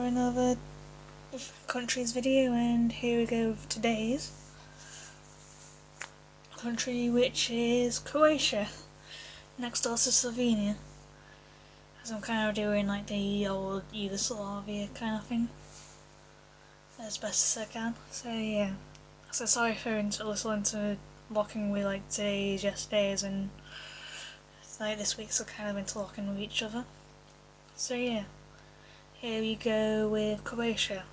another countries video, and here we go with today's country, which is Croatia, next door to Slovenia. As I'm kind of doing like the old Yugoslavia kind of thing as best as I can. So yeah, so sorry for listening to locking with like today's, yesterday's, and like this week's are kind of interlocking with each other. So yeah, here we go with Croatia.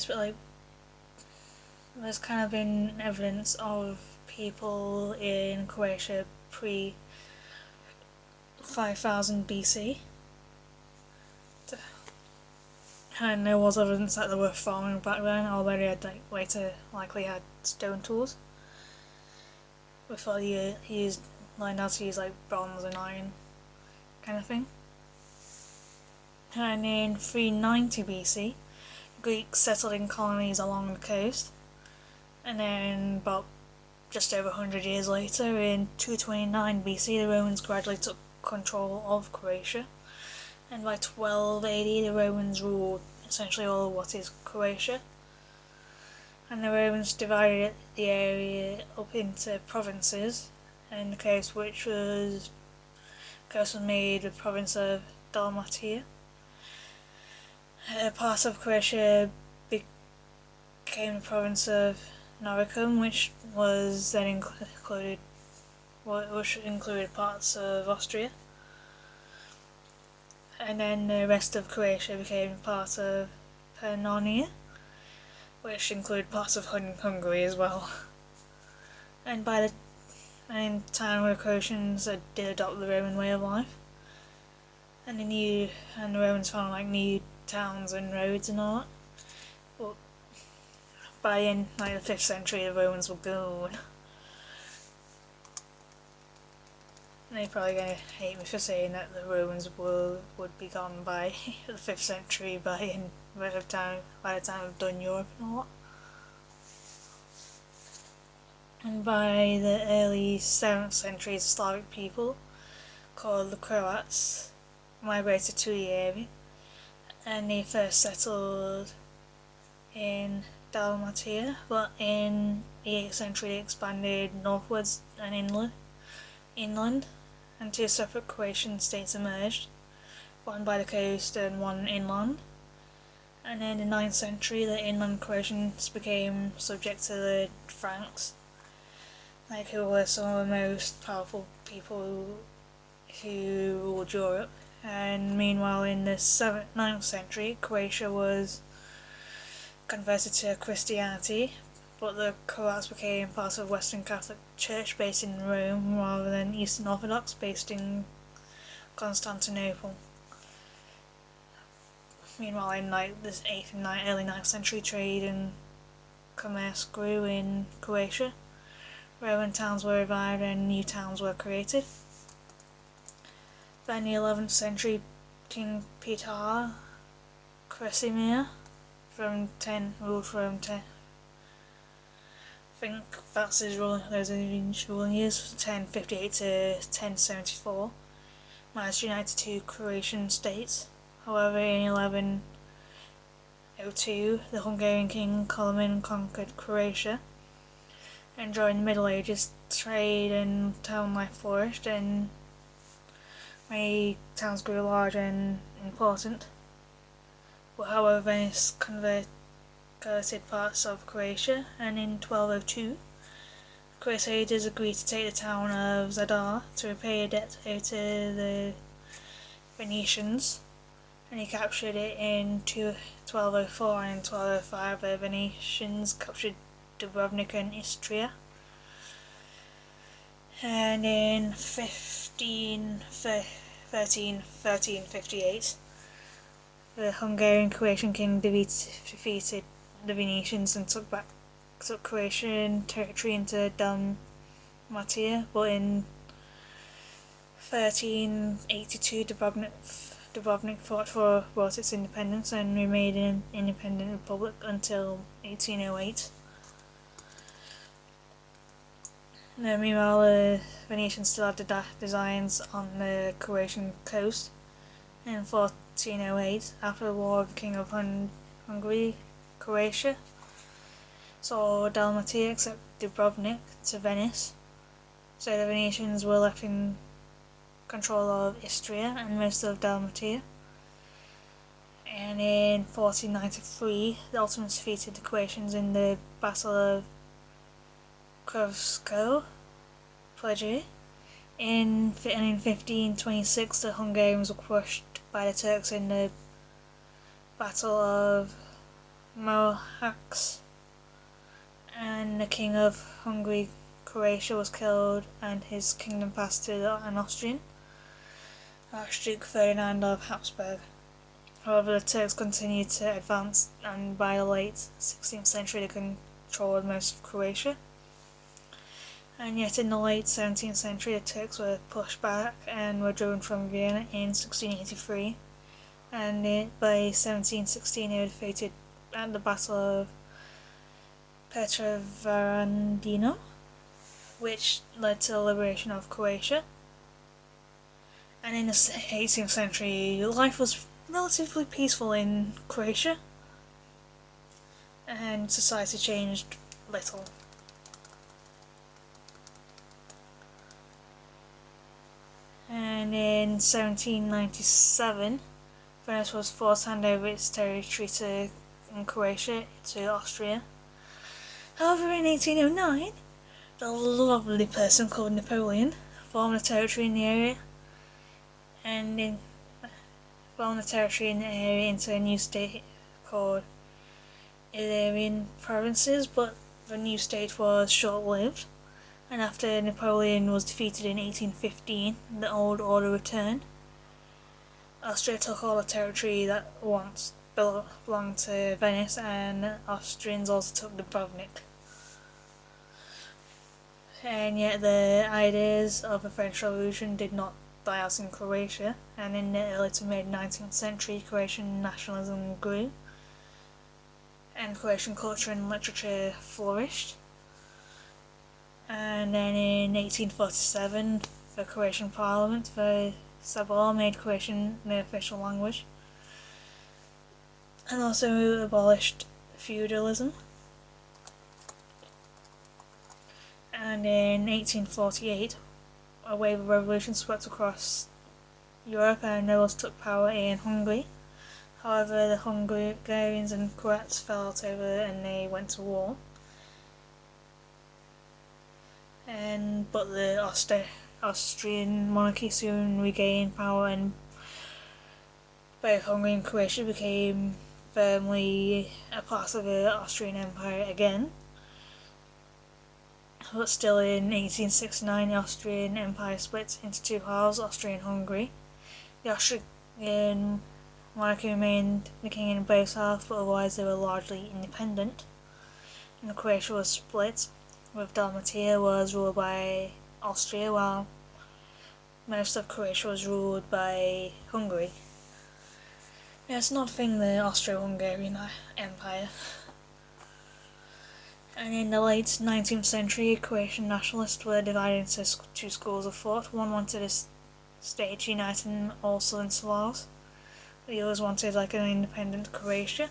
But like, there's kind of been evidence of people in Croatia pre 5000 BC, and there was evidence that they were farming back then, although they had later likely had stone tools before they learned how to use like bronze and iron kind of thing. And in 390 BC, Greeks settled in colonies along the coast, and then about just over 100 years later, in 229 BC, the Romans gradually took control of Croatia, and by 1280 the Romans ruled essentially all of what is Croatia, and the Romans divided the area up into provinces, and the coast was made the province of Dalmatia. Part of Croatia became the province of Noricum, which was then included parts of Austria, and then the rest of Croatia became part of Pannonia, which included parts of Hungary as well. And by the time the Croatians did adopt the Roman way of life, and the Romans found like new towns and roads and all that. But by the 5th century, the Romans were gone. They're probably gonna hate me for saying that the Romans would be gone by the 5th century, by the time we've done Europe and all that. And by the early 7th century, the Slavic people, called the Croats, migrated to the area, and they first settled in Dalmatia, but in the 8th century they expanded northwards and inland, and two separate Croatian states emerged, one by the coast and one inland. And in the 9th century the inland Croatians became subject to the Franks, who were some of the most powerful people who ruled Europe. And meanwhile, in the 9th century, Croatia was converted to Christianity, but the Croats became part of Western Catholic Church based in Rome, rather than Eastern Orthodox based in Constantinople. Meanwhile, in the 8th and early 9th century, trade and commerce grew in Croatia. Roman towns were revived and new towns were created. By the 11th century, King Petar Krasimir ruled from 10. I think that's his ruling. Those are his ruling years, 1058 to 1074. Managed to unite two Croatian states. However, in 1102, the Hungarian king Koloman conquered Croatia, and during the Middle Ages, trade and town life flourished, and many towns grew large and important. But however, Venice converted parts of Croatia, and in 1202, Crusaders agreed to take the town of Zadar to repay a debt owed to the Venetians, and he captured it in 1204, and in 1205 the Venetians captured Dubrovnik and Istria. And in 1358, the Hungarian-Croatian king defeated the Venetians and took Croatian territory into Dalmatia, but in 1382 Dubrovnik brought its independence and remained an independent republic until 1808. Meanwhile, the Venetians still had the designs on the Croatian coast. In 1408, after the war of the King of Hungary, Croatia saw Dalmatia accept Dubrovnik to Venice, so the Venetians were left in control of Istria and most of Dalmatia. And in 1493, the Ottomans defeated the Croatians in the Battle of Krovsko Pleđe. In 1526, the Hungarians were crushed by the Turks in the Battle of Mohacs, and the King of Hungary, Croatia, was killed and his kingdom passed to an Austrian, Archduke Ferdinand of Habsburg. However, the Turks continued to advance, and by the late 16th century they controlled most of Croatia. And yet in the late 17th century the Turks were pushed back and were driven from Vienna in 1683, and by 1716 they were defeated at the Battle of Petrovaradino, which led to the liberation of Croatia. And in the 18th century life was relatively peaceful in Croatia, and society changed little. And in 1797, Venice was forced to hand over its territory in Croatia to Austria. However, in 1809, a lovely person called Napoleon formed a territory in the area, and formed the territory in the area into a new state called Illyrian provinces, but the new state was short-lived, and after Napoleon was defeated in 1815, the old order returned. Austria took all the territory that once belonged to Venice, and the Austrians also took Dubrovnik. And yet the ideas of the French Revolution did not die out in Croatia, and in the early to mid 19th century Croatian nationalism grew, and Croatian culture and literature flourished. And then in 1847 the Croatian Parliament, the Sabor, made Croatian the official language, and also abolished feudalism. And in 1848 a wave of revolution swept across Europe and nobles took power in Hungary. However, the Hungarians and Croats fell out over and they went to war. But the Austrian monarchy soon regained power, and both Hungary and Croatia became firmly a part of the Austrian Empire again. But still, in 1869 the Austrian Empire split into two halves, Austria and Hungary. The Austrian monarchy remained the king in both halves, but otherwise they were largely independent. And Croatia was split, with Dalmatia was ruled by Austria, while most of Croatia was ruled by Hungary. Yeah, it's not a thing, the Austro-Hungarian Empire. And in the late 19th century, Croatian nationalists were divided into two schools of thought. One wanted a state uniting all southern Slavs, the others wanted like an independent Croatia.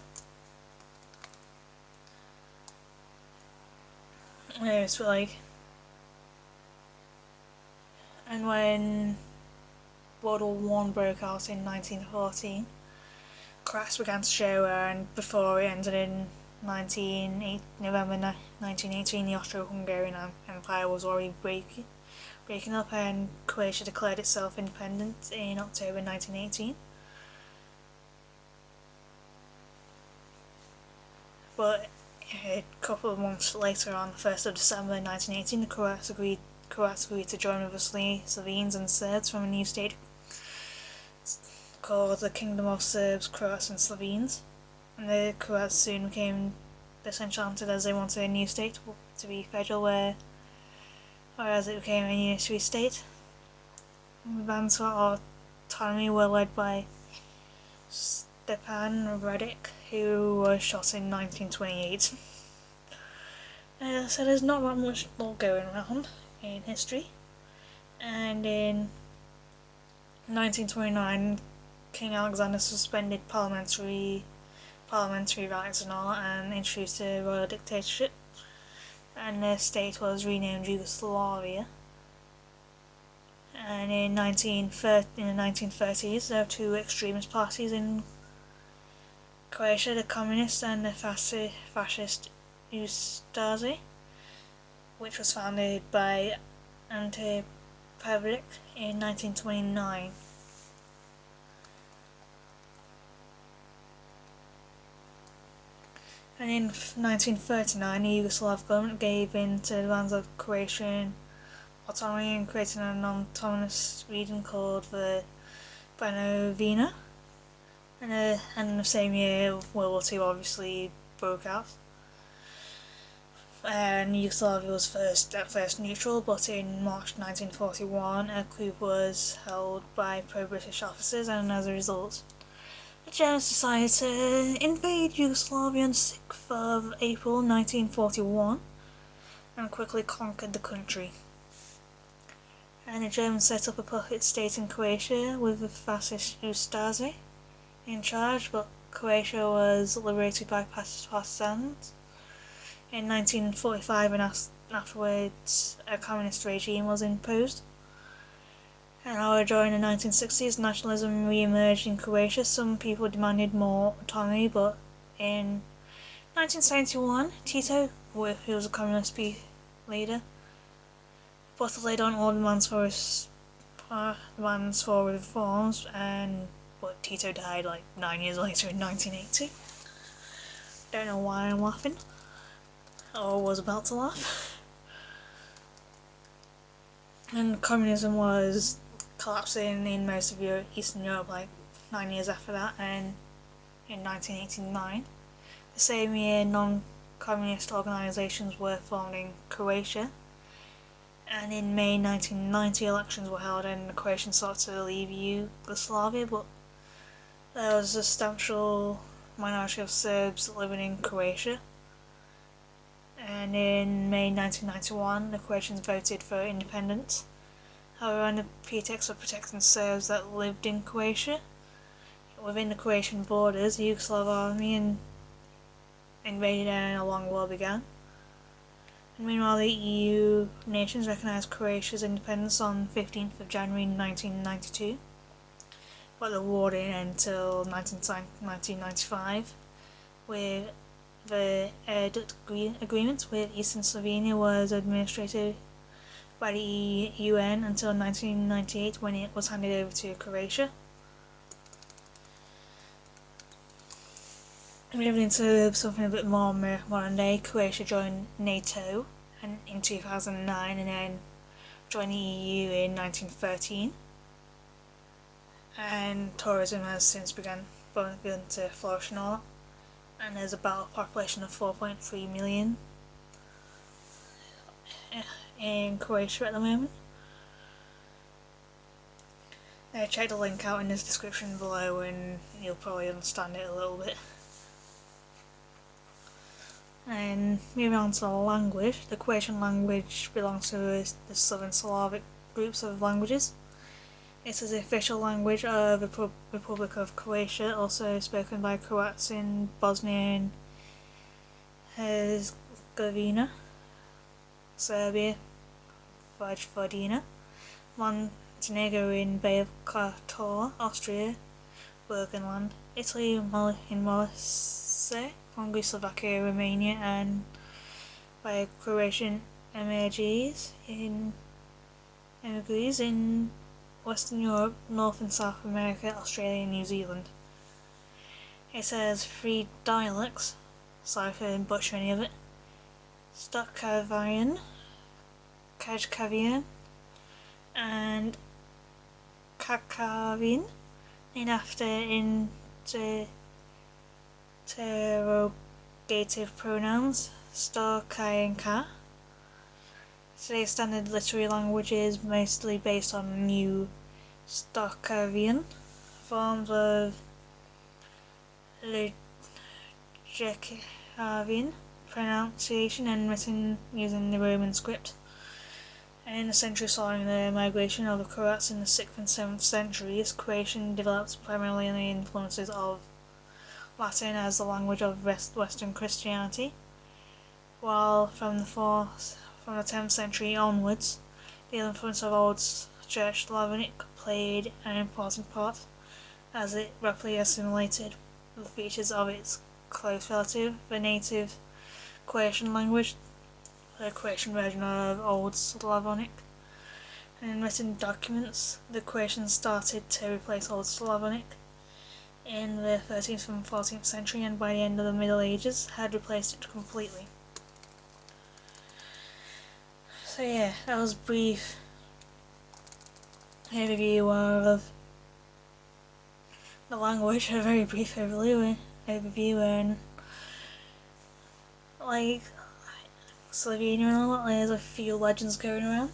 It's like, and when World War I broke out in 1914, cracks began to show, and before it ended in November 1918, the Austro-Hungarian Empire was already breaking up, and Croatia declared itself independent in October 1918. But a couple of months later, on the 1st of December 1918, the Croats agreed to join with the Slovenes and Serbs from a new state called the Kingdom of Serbs, Croats and Slovenes. And the Croats soon became disenchanted as they wanted a new state to be federal, whereas it became a unitary state. The bands for autonomy were led by Stepan Radic, who was shot in 1928. So there's not that much law going around. in history. And in 1929, King Alexander suspended parliamentary rights and all, and introduced a royal dictatorship, and the state was renamed Yugoslavia. And in the 1930s, there were two extremist parties in Croatia, the communist and the fascist Ustasi, which was founded by Ante Pavelic in 1929. And in 1939, the Yugoslav government gave in to the demands of Croatian autonomy and created an autonomous region called the Banovina. And in the same year, World War II obviously broke out. And Yugoslavia was at first neutral, but in March 1941, a coup was held by pro-British officers, and as a result, the Germans decided to invade Yugoslavia on 6th of April 1941 and quickly conquered the country. And the Germans set up a puppet state in Croatia with the fascist Ustasi in charge, but Croatia was liberated by partisans in 1945, and afterwards a communist regime was imposed. And however, during the 1960s, nationalism re-emerged in Croatia. Some people demanded more autonomy, but in 1971, Tito, who was a communist leader, but laid on all demands for reforms, but Tito died like 9 years later in 1980. Don't know why I'm laughing, or was about to laugh. And communism was collapsing in most of Eastern Europe like 9 years after that, and in 1989. The same year, non-communist organisations were formed in Croatia, and in May 1990 elections were held and the Croatians sought to leave Yugoslavia, but there was a substantial minority of Serbs living in Croatia. And in May 1991, the Croatians voted for independence. However, on the pretext of protecting Serbs that lived in Croatia, within the Croatian borders, the Yugoslav army invaded and a long war began. And meanwhile, the EU nations recognised Croatia's independence on 15th of January 1992, but the war didn't end until 1995, with the air duct agreement with Eastern Slovenia was administered by the UN until 1998, when it was handed over to Croatia. Moving into something a bit more modern day, Croatia joined NATO in 2009 and then joined the EU in 1913. And tourism has since begun to flourish and all that. And there's about a population of 4.3 million in Croatia at the moment. Check the link out in the description below and you'll probably understand it a little bit. And moving on to the language, the Croatian language belongs to the Southern Slavic groups of languages. It is the official language of the Republic of Croatia, also spoken by Croats in Bosnia and Herzegovina, Serbia, Vojvodina, Montenegro in Bay of Kotor, Austria, Burgenland, Italy in Molise, Hungary, Slovakia, Romania, and by Croatian immigrants in Western Europe, North and South America, Australia and New Zealand. It has 3 dialects, sorry for butchering any of it: Stokavarian, Kajkavian, and Kakavian, named after interrogative pronouns sto, kai and ka. Today's standard literary language is mostly based on new Stokavian forms of Lejekavian pronunciation and written using the Roman script. And in the centuries following the migration of the Croats in the 6th and 7th centuries, Croatian developed primarily under the influences of Latin as the language of Western Christianity, while from the 10th century onwards, the influence of Old Church Slavonic played an important part, as it rapidly assimilated the features of its close relative, the native Croatian language, the Croatian version of Old Slavonic. And in written documents, the Croatians started to replace Old Slavonic in the 13th and 14th century, and by the end of the Middle Ages had replaced it completely. So yeah, that was a brief overview of the language, a very brief overview, and like Slovenia and all that, there's a few legends going around.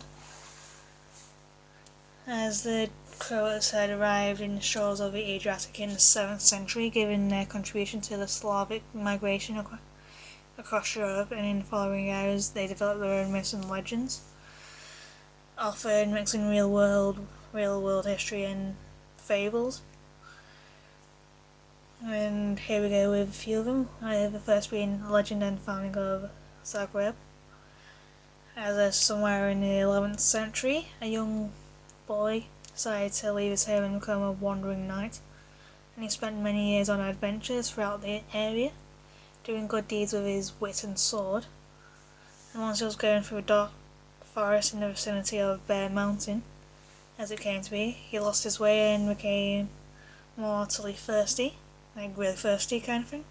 As the Croats had arrived in the shores of the Adriatic in the 7th century, giving their contribution to the Slavic migration across Europe, and in the following years they developed their own myths and legends, often mixing real world history and fables. And here we go with a few of them. The first being the legend and founding of Zagreb. As somewhere in the 11th century, a young boy decided to leave his home and become a wandering knight, and he spent many years on adventures throughout the area, doing good deeds with his wit and sword. And once he was going through a dark forest in the vicinity of Bear Mountain, as it came to be, he lost his way and became mortally thirsty, like really thirsty kind of thing.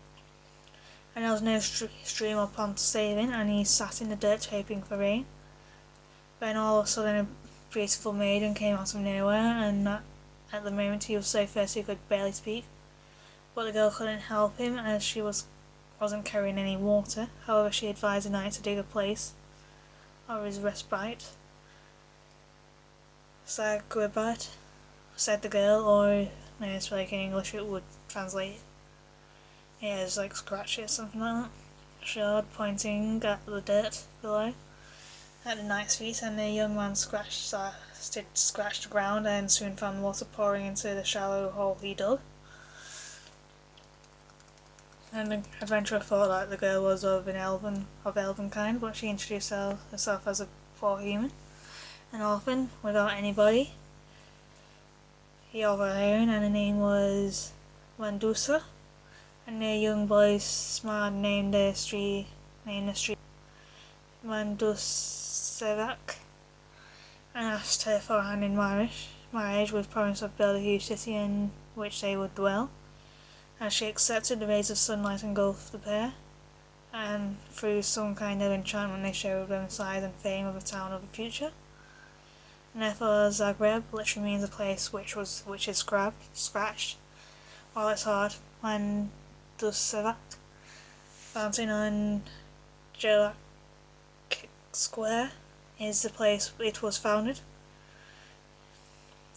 And there was no stream or pond to save him, and he sat in the dirt hoping for rain. Then all of a sudden a beautiful maiden came out of nowhere, and at the moment he was so thirsty he could barely speak. But the girl couldn't help him, as she wasn't carrying any water. However, she advised the knight to dig a place of his respite. Zagreb, said the girl, or it's like in English it would translate as like scratch it, something like that. Showed, pointing at the dirt below, at the knight's feet, and the young man scratched the ground and soon found water pouring into the shallow hole he dug. And the adventurer thought that the girl was of elven kind, but she introduced herself as a poor human, an orphan without anybody of her own, and her name was Vandusa. And the young boy smiled, named the street Vandusevac, and asked her for a hand in marriage with promise of building a huge city in which they would dwell. As she accepted, the rays of sunlight engulfed the pair, and through some kind of enchantment they showed them the size and fame of a town of the future. And therefore Zagreb literally means a place which is scratched, while it's hard. Vandusevac, fountain on Jelak Square, is the place it was founded.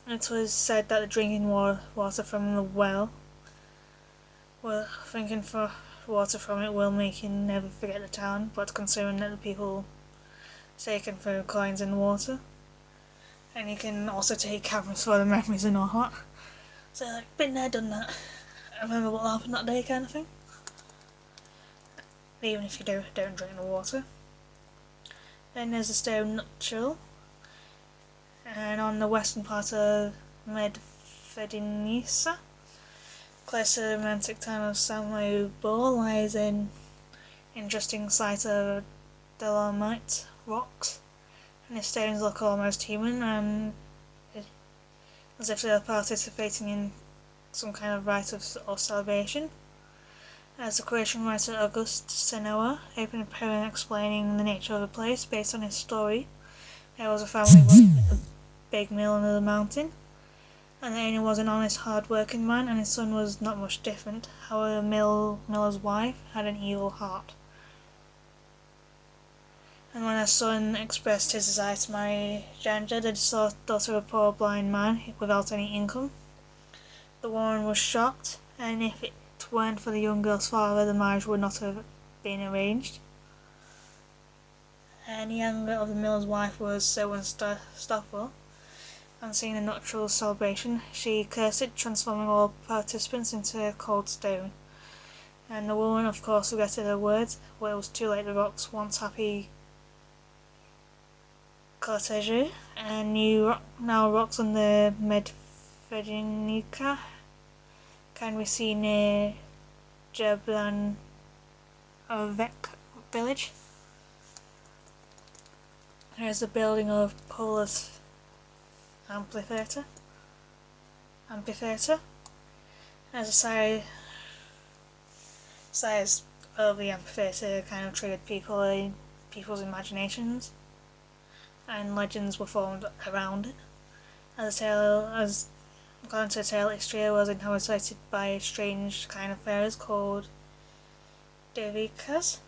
It was said that the drinking water from the drinking for water from it will make you never forget the town, but considering that the people taken through coins in the water, and you can also take cameras for the memories and all that. So like, been there, done that. I remember what happened that day kind of thing. Even if you don't drink the water. Then there's the stone nuptial, and on the western part of Medvednica, close to the romantic town of Samobor, lies an interesting site of dolomite rocks, and the stones look almost human, and as if they are participating in some kind of rite or celebration. As the Croatian writer August Senoa opened a poem explaining the nature of the place based on his story, there was a family working at a big mill under the mountain, and the owner was an honest, hard-working man, and his son was not much different. However, miller's wife had an evil heart, and when her son expressed his desire to marry Janja, the daughter of a poor blind man without any income, the woman was shocked, and if it weren't for the young girl's father, the marriage would not have been arranged. and the anger of the miller's wife was so unstoppable. And seeing the nuptial celebration, she cursed it, transforming all participants into cold stone. And the woman, of course, regretted her words, but it was too late. The rock's once happy cortege and now rocks on the Medvednica can be seen near Jablanovec village. There is the building of Paulus amphitheatre. As a size of the amphitheatre kind of triggered people's imaginations, and legends were formed around it. According to the tale, Istria was inhabited by a strange kind of fairies called Devikas.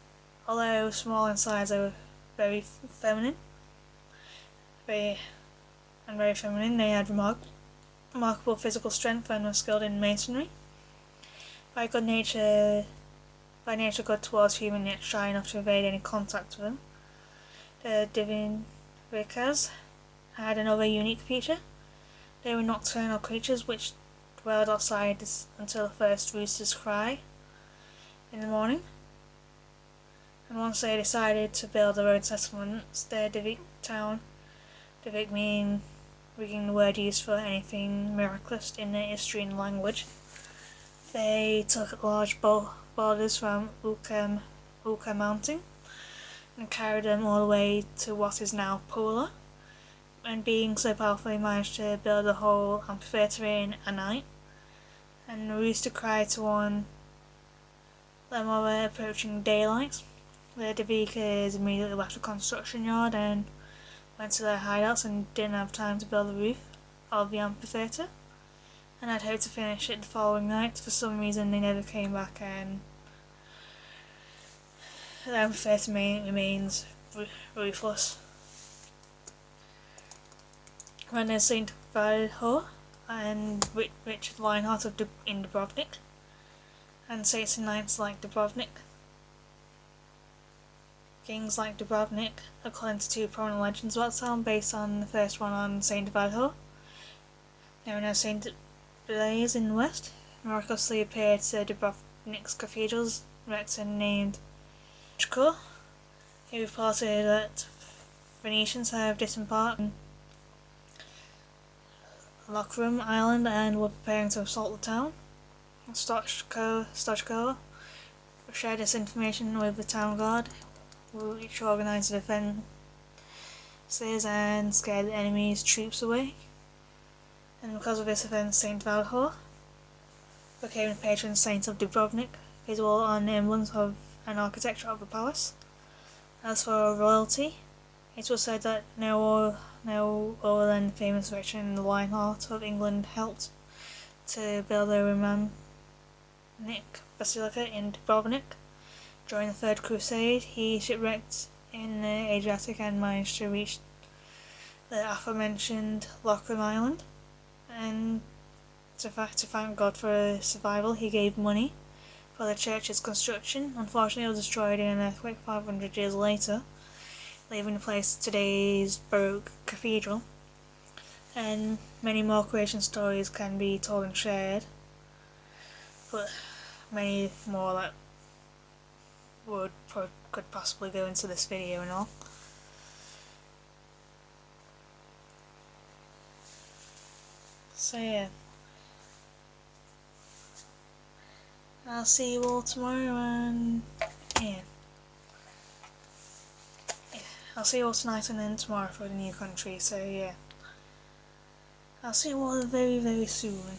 Although small in size, they were very feminine. They had remarkable physical strength and were skilled in masonry. By nature good towards human, yet shy enough to evade any contact with them. The Devikas had another unique feature. They were nocturnal creatures which dwelled outside until the first roosters cry in the morning. And once they decided to build their own settlements, their Devik town, Devik meaning the word used for anything miraculous in the Istrian language, they took large boulders from Uka Mountain and carried them all the way to what is now Pula, and being so powerful they managed to build a whole amphitheatre in a night. And the rooster cried to warn them of approaching daylight. The Devikas immediately left the construction yard and went to their hideouts and didn't have time to build the roof of the amphitheatre, and I'd hoped to finish it the following night. For some reason they never came back, and the amphitheatre remains roofless. When there's St. Valho and Richard Lionheart in Dubrovnik, and saints and knights like Dubrovnik, kings like Dubrovnik, according to two prominent legends about the town, based on the first one on St. Valho, known as St. Blaise in the west, miraculously appeared to Dubrovnik's cathedrals, rector named Chko. He reported that Venetians have disembarked on Lokrum Island and were preparing to assault the town. Stochko shared this information with the town guard, which organised the defences and scared the enemy's troops away. And because of this event, St. Valho became the patron saint of Dubrovnik, visible on the emblems of an architecture of the palace. As for royalty, it was said that no other than the famous Richard the Lionheart of England helped to build a Roman basilica in Dubrovnik. During the Third Crusade, he shipwrecked in the Adriatic and managed to reach the aforementioned Lokrum Island. And to thank God for his survival, he gave money for the church's construction. Unfortunately, it was destroyed in an earthquake 500 years later, leaving the place today's Baroque cathedral. And many more Croatian stories can be told and shared, but many more that could possibly go into this video and all. So yeah, I'll see you all tomorrow, and yeah, I'll see you all tonight and then tomorrow for the new country. So yeah, I'll see you all very, very soon.